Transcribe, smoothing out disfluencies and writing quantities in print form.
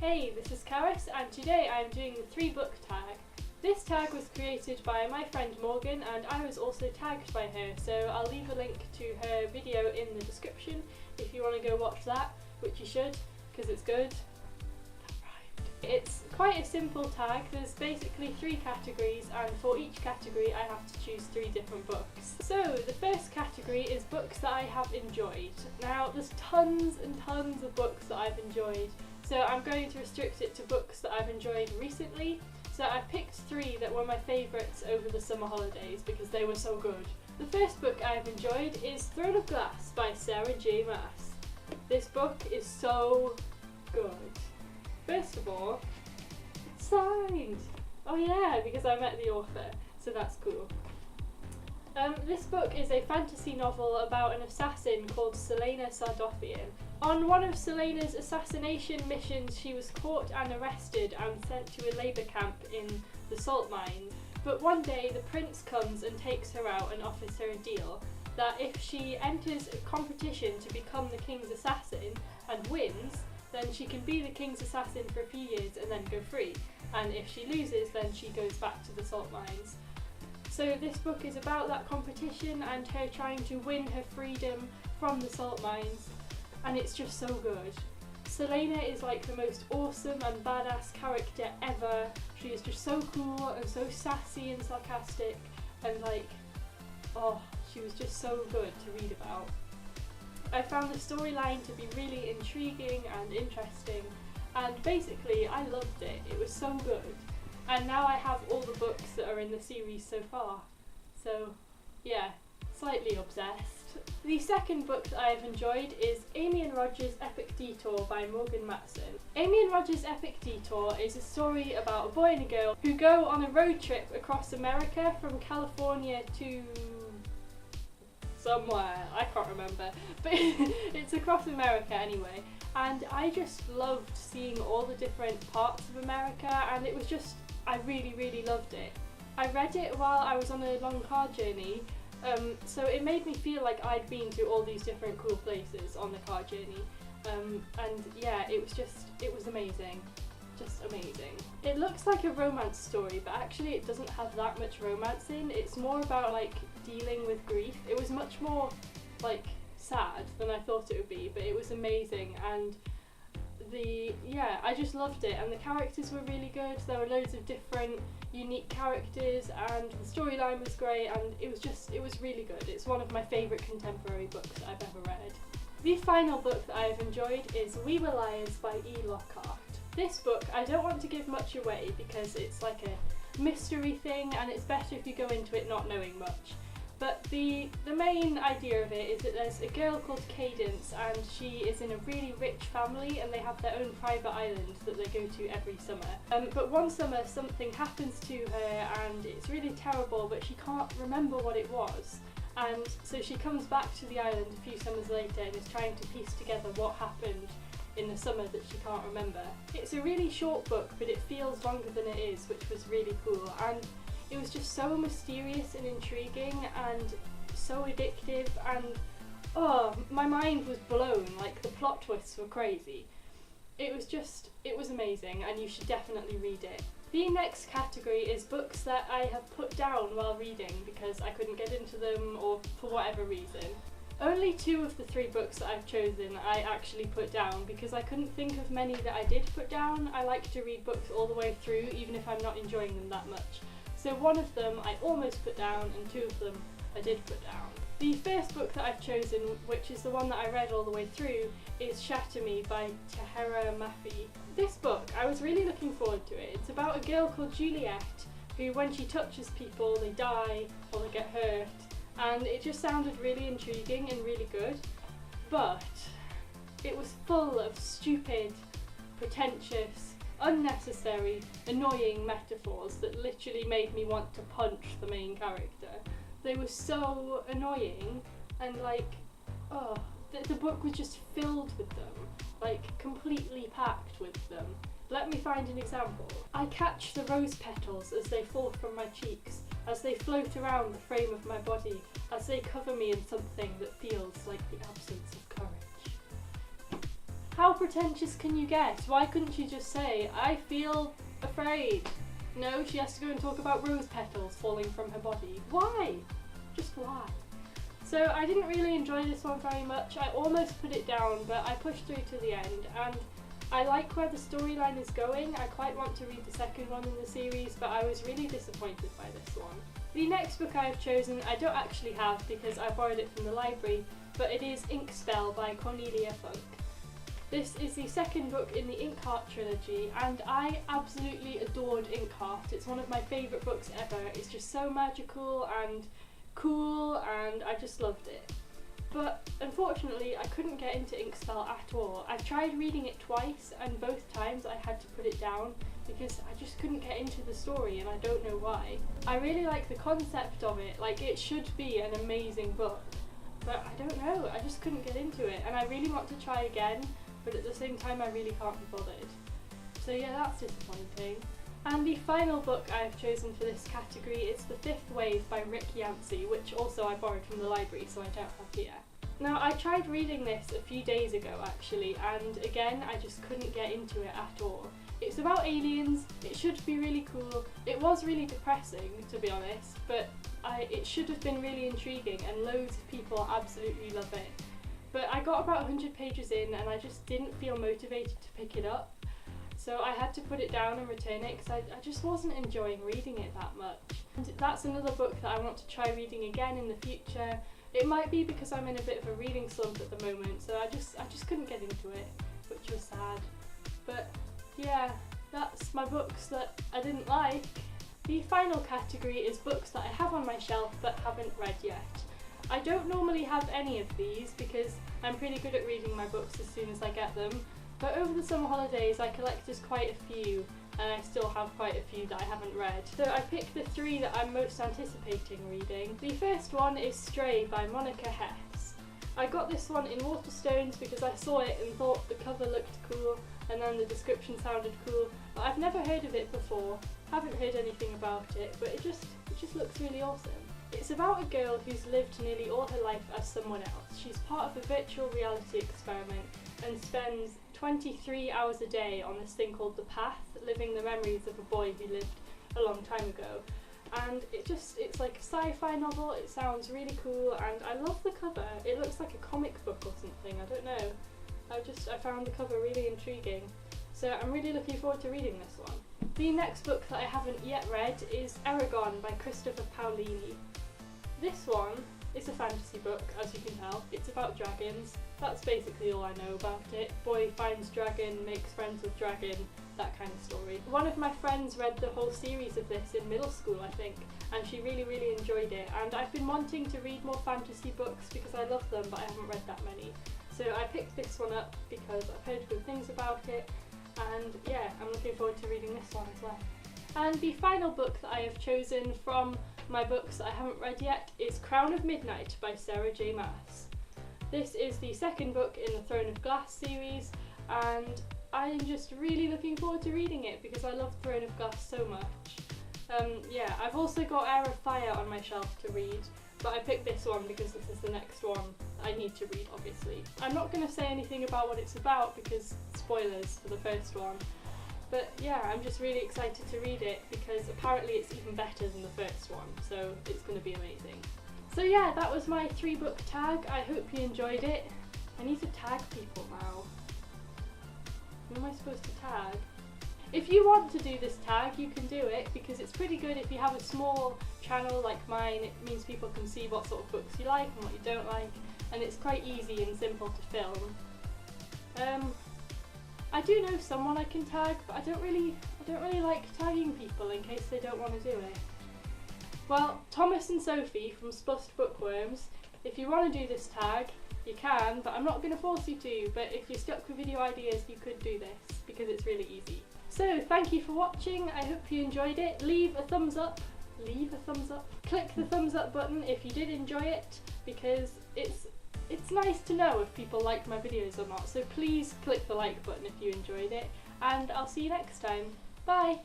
Hey, this is Karis, and today I'm doing the 3-book tag. This tag was created by my friend Morgan, and I was also tagged by her, so I'll leave a link to her video in the description if you want to go watch that, which you should, because it's good. It's quite a simple tag. There's basically 3 categories, and for each category I have to choose 3 different books. So the first category is books that I have enjoyed. Now there's tons and tons of books that I've enjoyed, so I'm going to restrict it to books that I've enjoyed recently. So I picked 3 that were my favourites over the summer holidays because they were so good. The first book I've enjoyed is Throne of Glass by Sarah J. Maas. This book is so good. First of all, it's signed! Oh yeah, because I met the author, so that's cool. This book is a fantasy novel about an assassin called Selena Sardothian. On one of Selena's assassination missions, she was caught and arrested and sent to a labour camp in the salt mines. But one day the prince comes and takes her out and offers her a deal that if she enters a competition to become the king's assassin and wins, then she can be the king's assassin for a few years and then go free. And if she loses, then she goes back to the salt mines. So this book is about that competition and her trying to win her freedom from the salt mines, and it's just so good. Selena is like the most awesome and badass character ever. She is just so cool and so sassy and sarcastic, and she was just so good to read about. I found the storyline to be really intriguing and interesting, and basically I loved it. It was so good. And now I have all the books that are in the series so far. So yeah, slightly obsessed. The second book that I have enjoyed is Amy and Roger's Epic Detour by Morgan Matson. Amy and Roger's Epic Detour is a story about a boy and a girl who go on a road trip across America from California to somewhere, I can't remember, but it's across America anyway, and I just loved seeing all the different parts of America, and it was just, I really loved it. I read it while I was on a long car journey, so it made me feel like I'd been to all these different cool places on the car journey, and yeah, it was amazing. Just amazing. It looks like a romance story, but actually it doesn't have that much romance in. It's more about dealing with grief. It was much more sad than I thought it would be, but it was amazing, and I just loved it, and the characters were really good. There were loads of different unique characters, and the storyline was great, and it was really good. It's one of my favourite contemporary books that I've ever read. The final book that I have enjoyed is We Were Liars by E. Lockhart. This book, I don't want to give much away because it's like a mystery thing, and it's better if you go into it not knowing much. But the main idea of it is that there's a girl called Cadence, and she is in a really rich family, and they have their own private island that they go to every summer. But one summer something happens to her, and it's really terrible, but she can't remember what it was. And so she comes back to the island a few summers later and is trying to piece together what happened in the summer that she can't remember. It's a really short book, but it feels longer than it is, which was really cool, and it was just so mysterious and intriguing and so addictive, and my mind was blown. The plot twists were crazy. It was amazing, and you should definitely read it. The next category is books that I have put down while reading because I couldn't get into them or for whatever reason. Only 2 of the 3 books that I've chosen I actually put down because I couldn't think of many that I did put down. I like to read books all the way through even if I'm not enjoying them that much. So one of them I almost put down and 2 of them I did put down. The first book that I've chosen, which is the one that I read all the way through, is Shatter by Tahereh Mafi. This book, I was really looking forward to it. It's about a girl called Juliet who, when she touches people, they die or they get hurt. And it just sounded really intriguing and really good, but it was full of stupid, pretentious, unnecessary, annoying metaphors that literally made me want to punch the main character. They were so annoying, and the book was just filled with them, completely packed with them. Let me find an example. I catch the rose petals as they fall from my cheeks, as they float around the frame of my body, as they cover me in something that feels like the absence of courage. How pretentious can you get? Why couldn't she just say, I feel afraid? No, she has to go and talk about rose petals falling from her body. Why? Just why? So I didn't really enjoy this one very much. I almost put it down, but I pushed through to the end, and I like where the storyline is going. I quite want to read the second one in the series, but I was really disappointed by this one. The next book I have chosen I don't actually have because I borrowed it from the library, but it is Inkspell by Cornelia Funke. This is the second book in the Lockhart trilogy, and I absolutely adored Lockhart. It's one of my favourite books ever. It's just so magical and cool, and I just loved it. But unfortunately I couldn't get into Inkspell at all. I've tried reading it twice, and both times I had to put it down because I just couldn't get into the story, and I don't know why. I really like the concept of it, like it should be an amazing book, but I don't know, I just couldn't get into it, and I really want to try again, but at the same time I really can't be bothered. So yeah, that's disappointing. And the final book I have chosen for this category is The Fifth Wave by Yancey, which also I borrowed from the library, so I don't have here. Now, I tried reading this a few days ago actually, and again I just couldn't get into it at all. It's about aliens, it should be really cool, it was really depressing to be honest, but it should have been really intriguing and loads of people absolutely love it. But I got about 100 pages in and I just didn't feel motivated to pick it up. So I had to put it down and return it because I just wasn't enjoying reading it that much. And that's another book that I want to try reading again in the future. It might be because I'm in a bit of a reading slump at the moment, so I just couldn't get into it, which was sad. But yeah, that's my books that I didn't like. The final category is books that I have on my shelf but haven't read yet. I don't normally have any of these because I'm pretty good at reading my books as soon as I get them. But over the summer holidays I collected quite a few, and I still have quite a few that I haven't read. So I picked the three that I'm most anticipating reading. The first one is Stray by Monica Hesse. I got this one in Waterstones because I saw it and thought the cover looked cool and then the description sounded cool, but I've never heard of it before, haven't heard anything about it, but it just looks really awesome. It's about a girl who's lived nearly all her life as someone else. She's part of a virtual reality experiment and spends 23 hours a day on this thing called The Path, living the memories of a boy who lived a long time ago. And it's like a sci-fi novel, it sounds really cool, and I love the cover. It looks like a comic book or something, I don't know. I found the cover really intriguing. So I'm really looking forward to reading this one. The next book that I haven't yet read is Eragon by Christopher Paolini. This one is a fantasy book, as you can tell. It's about dragons. That's basically all I know about it. Boy finds dragon, makes friends with dragon, that kind of story. One of my friends read the whole series of this in middle school, I think, and she really enjoyed it. And I've been wanting to read more fantasy books because I love them, but I haven't read that many. So I picked this one up because I've heard good things about it, and yeah, I'm looking forward to reading this one as well. And the final book that I have chosen from my books that I haven't read yet is Crown of Midnight by Sarah J. Maas. This is the second book in the Throne of Glass series, and I'm just really looking forward to reading it because I love Throne of Glass so much. Yeah, I've also got Heir of Fire on my shelf to read, but I picked this one because this is the next one I need to read, obviously. I'm not going to say anything about what it's about because spoilers for the first one. But yeah, I'm just really excited to read it because apparently it's even better than the first one, so it's going to be amazing. So yeah, that was my 3-book tag. I hope you enjoyed it. I need to tag people now. Who am I supposed to tag? If you want to do this tag, you can do it because it's pretty good if you have a small channel like mine. It means people can see what sort of books you like and what you don't like, and it's quite easy and simple to film. I do know someone I can tag, but I don't really like tagging people in case they don't want to do it. Well, Thomas and Sophie from Spust Bookworms, if you want to do this tag, you can, but I'm not going to force you to, but if you're stuck with video ideas, you could do this, because it's really easy. So, thank you for watching, I hope you enjoyed it. Leave a thumbs up. Click the thumbs up button if you did enjoy it, because it's nice to know if people like my videos or not, so please click the like button if you enjoyed it, and I'll see you next time. Bye!